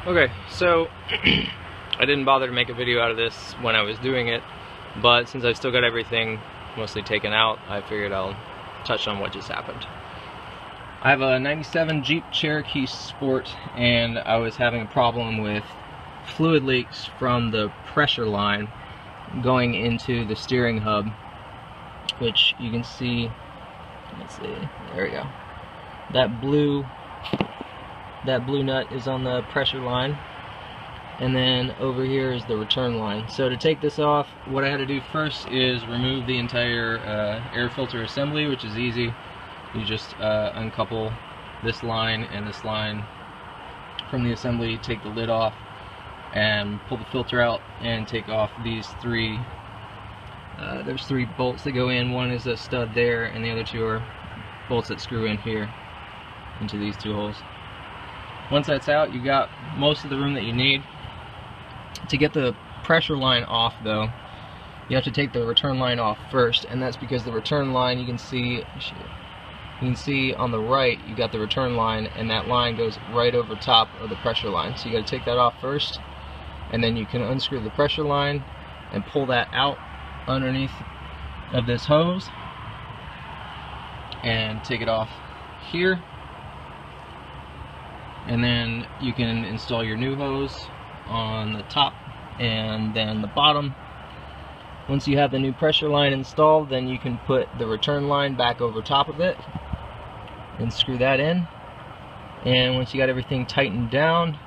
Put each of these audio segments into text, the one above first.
Okay, so I didn't bother to make a video out of this when I was doing it, but since I've still got everything mostly taken out, I figured I'll touch on what just happened. I have a 97 Jeep Cherokee Sport, and I was having a problem with fluid leaks from the pressure line going into the steering hub, which you can see, let's see, there we go. That blue nut is on the pressure line, and then over here is the return line. So to take this off, what I had to do first is remove the entire air filter assembly, which is easy. You just uncouple this line and this line from the assembly, take the lid off, and pull the filter out and take off these three. There's three bolts that go in. One is a stud there, and the other two are bolts that screw in here into these two holes. Once that's out, you got most of the room that you need. To get the pressure line off, though, you have to take the return line off first, and that's because the return line, you can see on the right, you got the return line, and that line goes right over top of the pressure line. So you got to take that off first, and then you can unscrew the pressure line and pull that out underneath of this hose and take it off here. And then you can install your new hose on the top and then the bottom. Once you have the new pressure line installed, then you can put the return line back over top of it and screw that in. And once you got everything tightened down,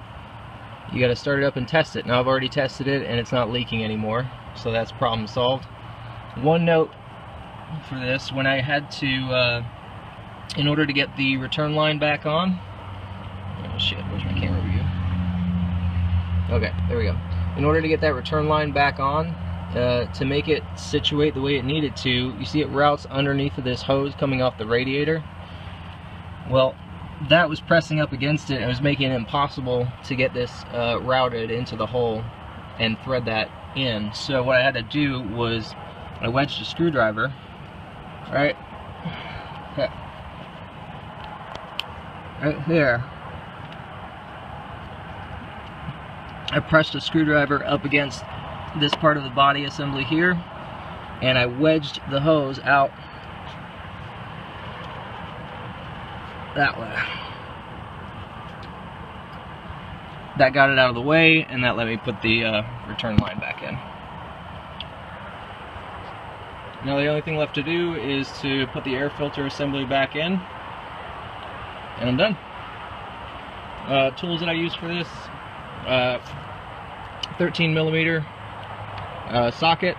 you got to start it up and test it. Now I've already tested it and it's not leaking anymore, so that's problem solved. One note for this: when I had to, in order to get the return line back on, oh shit, where's my camera view? Okay, there we go. In order to get that return line back on, to make it situate the way it needed to, you see it routes underneath of this hose coming off the radiator. Well, that was pressing up against it and it was making it impossible to get this routed into the hole and thread that in. So what I had to do was I wedged a screwdriver right there. I pressed a screwdriver up against this part of the body assembly here, and I wedged the hose out that way. That got it out of the way, and that let me put the return line back in. Now the only thing left to do is to put the air filter assembly back in, and I'm done. Tools that I use for this: 13mm socket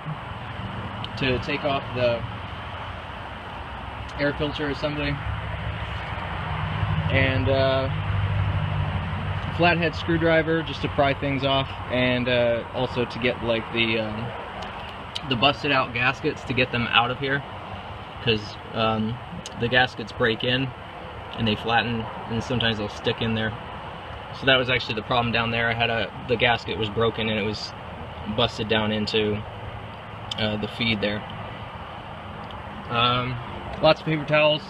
to take off the air filter assembly, and flathead screwdriver just to pry things off, and also to get like the busted out gaskets, to get them out of here, because the gaskets break in and they flatten and sometimes they'll stick in there. So that was actually the problem down there. I had the gasket was broken and it was busted down into the feed there. Lots of paper towels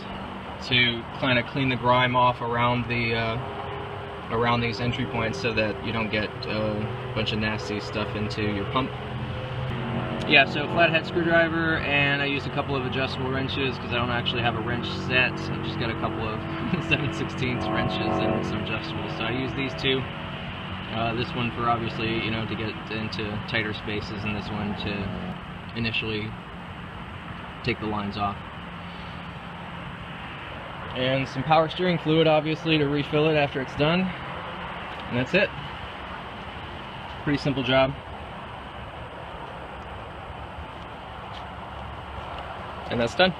to kind of clean the grime off around the around these entry points, so that you don't get a bunch of nasty stuff into your pump. Yeah, so flathead screwdriver, and I used a couple of adjustable wrenches because I don't actually have a wrench set. I've just got a couple of 7/16 wrenches and some adjustables. So I use these two. This one for, obviously, you know, to get into tighter spaces, and this one to initially take the lines off. And some power steering fluid, obviously, to refill it after it's done. And that's it. Pretty simple job. And that's done.